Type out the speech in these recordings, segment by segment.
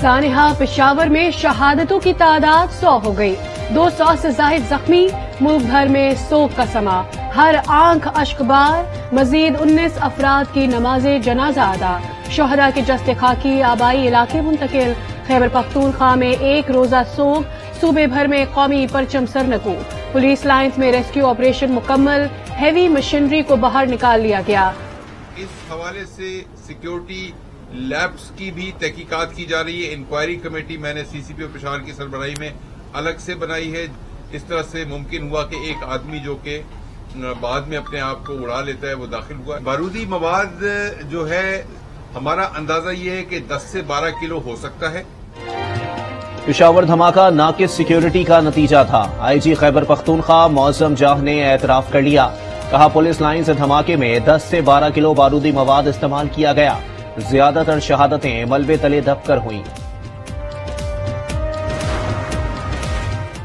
सानहा पेशावर में शहादतों की तादाद 100 हो गई, 200 से जायद जख्मी, मुल्क भर में सोग का समा, हर आंख अश्कबार, मजीद 19 अफराद की नमाज जनाजा अदा, शोहदा के जस्ते खाकी आबाई इलाके मुंतकिल, खैबर पख्तूनख्वा में एक रोजा सोग, सूबे भर में कौमी परचम सरनकू, पुलिस लाइन्स में रेस्क्यू ऑपरेशन मुकम्मल, हेवी मशीनरी को बाहर निकाल लिया गया। इस हवाले से सिक्योरिटी लैब्स की भी तहकीकात की जा रही है। इंक्वायरी कमेटी मैंने सीसीपी पेशावर की सरबराही में अलग से बनाई है। इस तरह से मुमकिन हुआ कि एक आदमी जो कि बाद में अपने आप को उड़ा लेता है वो दाखिल हुआ। बारूदी मवाद जो है हमारा अंदाजा ये है कि 10 से 12 किलो हो सकता है। पेशावर धमाका नाकिस सिक्योरिटी का नतीजा था। आईजी खैबर पख्तूनख्वा मौसम जाह ने एतराफ कर लिया। कहा पुलिस लाइन से धमाके में 10 से 12 किलो बारूदी मवाद इस्तेमाल किया गया। ज्यादातर शहादतें मलबे तले दबकर हुई।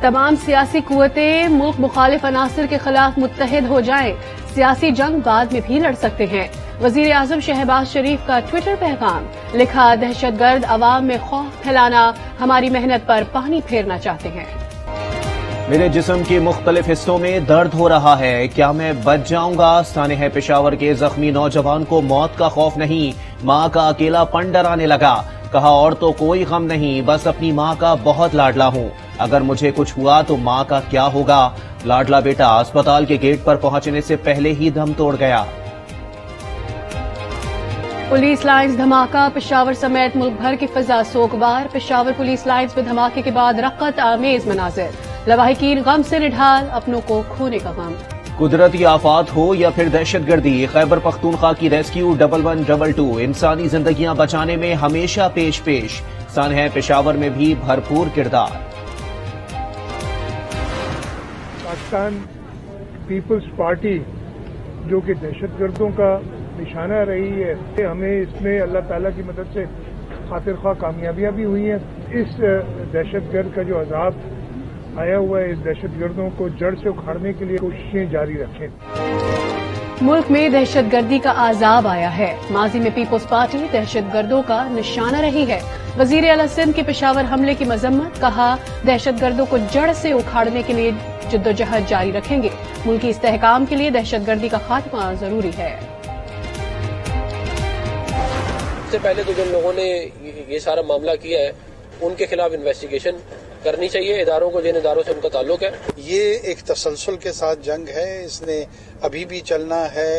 तमाम सियासी कुव्वतें मुल्क मुखालिफ अनासर के खिलाफ मुत्तहिद हो जाएं, सियासी जंग बाद में भी लड़ सकते हैं। वजीर आजम शहबाज शरीफ का ट्विटर पैगाम, लिखा दहशतगर्द अवाम में खौफ फैलाना, हमारी मेहनत पर पानी फेरना चाहते हैं। मेरे जिस्म के मुख्तलिफ हिस्सों में दर्द हो रहा है, क्या मैं बच जाऊंगा? सानहा पेशावर के जख्मी नौजवान को मौत का खौफ नहीं, माँ का अकेलापन डराने लगा। कहा और तो कोई गम नहीं, बस अपनी माँ का बहुत लाडला हूँ। अगर मुझे कुछ हुआ तो माँ का क्या होगा? लाडला बेटा अस्पताल के गेट पर पहुंचने से पहले ही दम तोड़ गया। पुलिस लाइन्स धमाका, पेशावर समेत मुल्क भर की फिजा सोगवार। पेशावर पुलिस लाइन्स में धमाके के बाद रक़्क़त आमेज मनाजिर, लवाहिकीन गम से निढाल, अपनों को खोने का गम। कुदरती आफात हो या फिर दहशतगर्दी, खैबर पख्तूनख्वा की रेस्क्यू 1122 इंसानी जिंदगियां बचाने में हमेशा पेश पेश। सानहा पेशावर में भी भरपूर किरदार। पाकिस्तान पीपल्स पार्टी जो कि दहशतगर्दों का निशाना रही है, हमें इसमें अल्लाह ताला की मदद से खातिर ख्वाह कामयाबियां भी हुई हैं। इस दहशतगर्द का जो अजाब आया हुआ है, इस दहशतगर्दों को जड़ से उखाड़ने के लिए कोशिशें जारी रखें। मुल्क में दहशतगर्दी का आजाब आया है। माजी में पीपल्स पार्टी दहशतगर्दों का निशाना रही है। वजीर आला सिंध के पेशावर हमले की मजम्मत, कहा दहशतगर्दों को जड़ से उखाड़ने के लिए जद्दोजहद जारी रखेंगे। मुल्की इस्तेहकाम के लिए दहशतगर्दी का खात्मा जरूरी है। सबसे पहले तो जिन लोगों ने ये सारा मामला किया है उनके खिलाफ इन्वेस्टिगेशन करनी चाहिए। इदारों को जिन इदारों से उनका ताल्लुक है, ये एक तसलसल के साथ जंग है, इसने अभी भी चलना है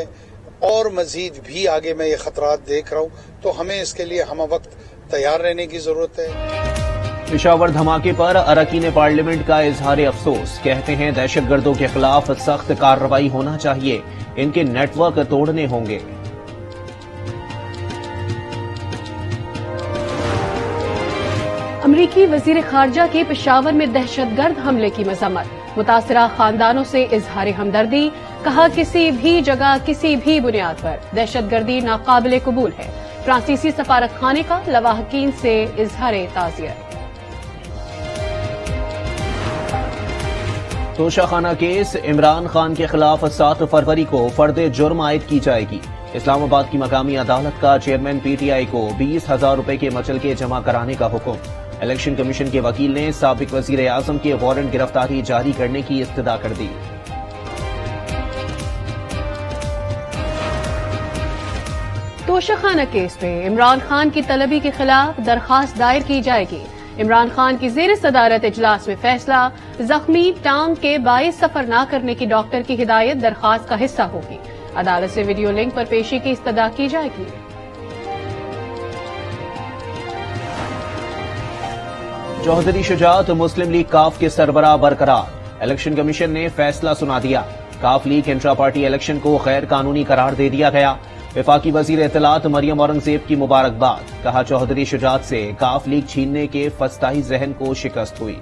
और मजीद भी आगे मैं ये खतरात देख रहा हूँ, तो हमें इसके लिए हम वक्त तैयार रहने की जरूरत है। पेशावर धमाके पर अरकान पार्लियामेंट का इजहार अफसोस, कहते हैं दहशतगर्दों के खिलाफ सख्त कार्रवाई होना चाहिए, इनके नेटवर्क तोड़ने होंगे। अमरीकी वजीर खारजा की पेशावर में दहशतगर्द हमले की मजम्मत, मुतासरा खानदानों से इजहार हमदर्दी, कहा किसी भी जगह किसी भी बुनियाद पर दहशतगर्दी नाकाबिले कबूल है। फ्रांसीसी सफारत खाने का लवाहकीन से इजहार ताज़ियत। तोशाखाना केस, इमरान खान के खिलाफ 7 फरवरी को फर्द जुर्म आयद की जाएगी। इस्लामाबाद की मकामी अदालत का चेयरमैन पीटीआई को 20,000 रुपए के मचलके जमा कराने का हुक्म। इलेक्शन कमीशन के वकील ने साबिक वजीर आजम के वारंट गिरफ्तारी जारी करने की इस्तदा कर दी। तोशाखाना केस में इमरान खान की तलबी के खिलाफ दरखास्त दायर की जाएगी। इमरान खान की ज़ेर सदारत इजलास में फैसला, जख्मी टांग के बाइस सफर न करने की डॉक्टर की हिदायत दरखास्त का हिस्सा होगी। अदालत से वीडियो लिंक पर पेशी की इस्तदा की जाएगी। चौधरी शुजात मुस्लिम लीग काफ के सरबराह बरकरार, इलेक्शन कमीशन ने फैसला सुना दिया। काफ लीग इंट्रा पार्टी इलेक्शन को गैर कानूनी करार दे दिया गया। वफाकी वजीर इत्तलात मरियम औरंगजेब की मुबारकबाद, कहा चौधरी शुजात से काफ लीग छीनने के फस्ताई जहन को शिकस्त हुई।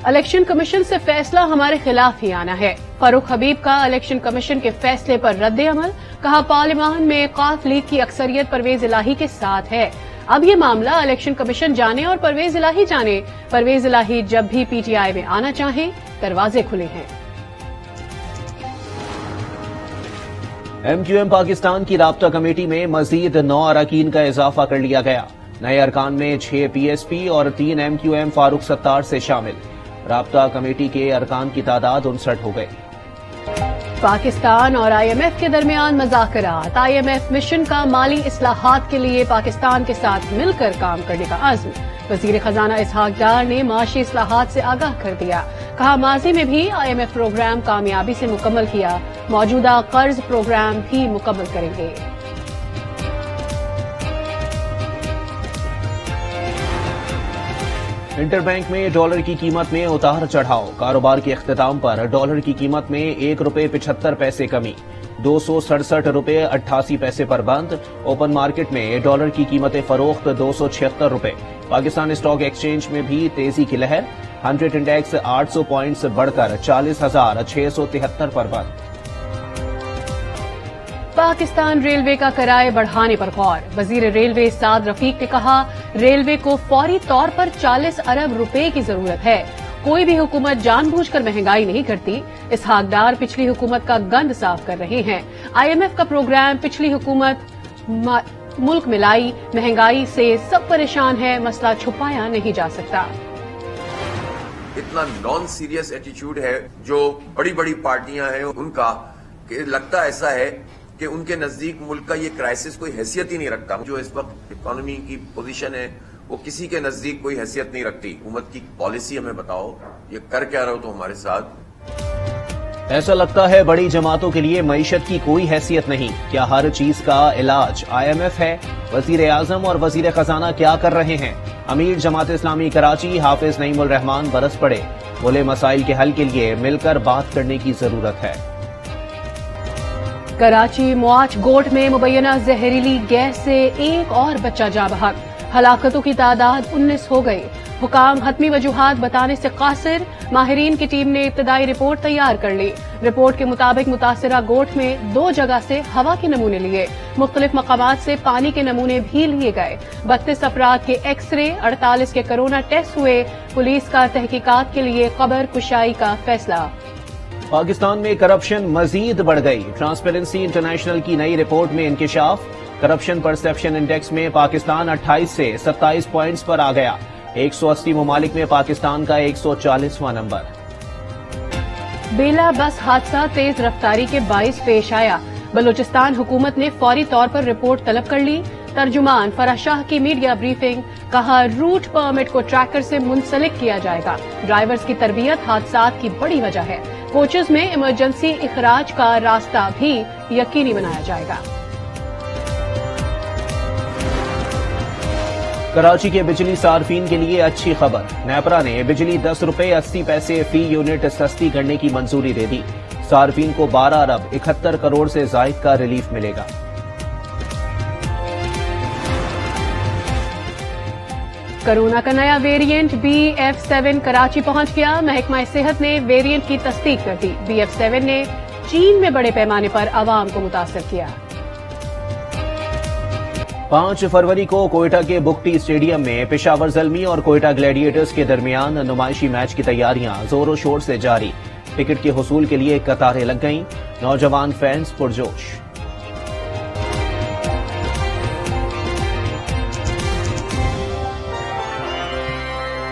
इलेक्शन कमीशन से फैसला हमारे खिलाफ ही आना है। फारूक हबीब का इलेक्शन कमीशन के फैसले पर रद्द अमल, कहा पार्लियामान में काफ लीग की अक्सरियत परवेज इलाही के साथ है। अब ये मामला इलेक्शन कमीशन जाने और परवेज इलाही जाने। परवेज इलाही जब भी पीटीआई में आना चाहें, दरवाजे खुले हैं। MQM पाकिस्तान की राब्ता कमेटी में मजीद 9 अरकान का इजाफा कर लिया गया। नए अरकान में 6 PSP और 3 MQM फारूक सत्तार से शामिल। राब्ता कमेटी के अरकान की तादाद 59 हो गई। पाकिस्तान और IMF के दरमियान मज़ाकरात। IMF मिशन का माली इस्लाहात के लिए पाकिस्तान के साथ मिलकर काम करने का आज़्म। वज़ीर खजाना इसहाक डार ने माशी इस्लाहात से आगाह कर दिया। कहा, माजी में भी IMF प्रोग्राम कामयाबी से मुकम्मल किया, मौजूदा कर्ज प्रोग्राम भी मुकम्मल करेंगे। इंटरबैंक में डॉलर की कीमत में उतार चढ़ाव। कारोबार के इख्तिताम पर डॉलर की कीमत में ₹1.75 कमी, 267 रुपये 88 पैसे पर बंद। ओपन मार्केट में डॉलर की कीमत फरोख्त 276 रुपये। पाकिस्तान स्टॉक एक्सचेंज में भी तेजी की लहर। 100 इंडेक्स 800 पॉइंट्स बढ़कर 40,673 पर बंद। पाकिस्तान रेलवे का किराए बढ़ाने पर गौर। वजीर रेलवे साद रफीक ने कहा, रेलवे को फौरी तौर पर 40 अरब रुपए की जरूरत है। कोई भी हुकूमत जानबूझकर महंगाई नहीं करती। इसहाक डार पिछली हुकूमत का गंद साफ कर रहे हैं। IMF का प्रोग्राम पिछली हुकूमत मुल्क में लाई। महंगाई से सब परेशान है, मसला छुपाया नहीं जा सकता। इतना नॉन सीरियस एटीट्यूड है जो बड़ी बड़ी पार्टियां हैं उनका, कि लगता ऐसा है कि उनके नजदीक मुल्क का ये क्राइसिस कोई हैसियत ही नहीं रखता। जो इस वक्त इकोनॉमी की पोजीशन है वो किसी के नजदीक कोई हैसियत नहीं रखती। हुकूमत की पॉलिसी हमें बताओ, ये कर क्या रहे हो तो हमारे साथ। ऐसा लगता है बड़ी जमातों के लिए मईशत की कोई हैसियत नहीं। क्या हर चीज का इलाज IMF है? वजीर आजम और वजीर खजाना क्या कर रहे हैं? अमीर जमात इस्लामी कराची हाफिज नईमुल रहमान बरस पड़े। बोले, मसाइल के हल के लिए मिलकर बात करने की जरूरत है। कराची मुआच गोट में मुबैना जहरीली गैस से एक और बच्चा जा बहक। हलाकतों की तादाद 19 हो गई। हुकाम हतमी वजूहात बताने से कासिर। माहिरीन की टीम ने इब्तदाई रिपोर्ट तैयार कर ली। रिपोर्ट के मुताबिक मुतासिरा गोट में 2 जगह से हवा के नमूने लिए। मुख्तलिफ मकामात से पानी के नमूने भी लिए गए। 32 अफराद के एक्सरे, 48 के कोरोना टेस्ट हुए। पुलिस का तहकीकात के लिए कब्र कुशाई का फैसला। पाकिस्तान में करप्शन मजीद बढ़ गई। ट्रांसपेरेंसी इंटरनेशनल की नई रिपोर्ट में इंकिशाफ। करप्शन परसेप्शन इंडेक्स में पाकिस्तान 28 से 27 पॉइंट्स पर आ गया। 180 ममालिक में पाकिस्तान का 140वां नंबर। बेला बस हादसा तेज रफ्तारी के बाइस पेश आया। बलूचिस्तान हुकूमत ने फौरी तौर पर रिपोर्ट तलब कर ली। तर्जुमान फराह शाह की मीडिया ब्रीफिंग। कहा, रूट परमिट को ट्रैकर से मुंसलिक किया जाएगा। ड्राइवर्स की तरबियत हादसात की बड़ी वजह है। कोचेज में इमरजेंसी इखराज का रास्ता भी यकीनी बनाया जाएगा। कराची के बिजली सार्फिन के लिए अच्छी खबर। नेपरा ने बिजली 10 रुपये 80 पैसे फी यूनिट सस्ती करने की मंजूरी दे दी। सार्फिन को 12 अरब 71 करोड़ से जायद का रिलीफ मिलेगा। कोरोना का नया वेरिएंट BF7 कराची पहुंच गया। महकमा सेहत ने वेरिएंट की तस्दीक कर दी। BF7 ने चीन में बड़े पैमाने पर आवाम को मुतासर किया। 5 फरवरी को कोयटा के बुकटी स्टेडियम में पेशावर ज़ल्मी और कोयटा ग्लैडिएटर्स के दरमियान नुमाइशी मैच की तैयारियां जोरों शोर से जारी। टिकट के हुसूल के लिए कतारें लग गईं। नौजवान फैंस पुरजोश।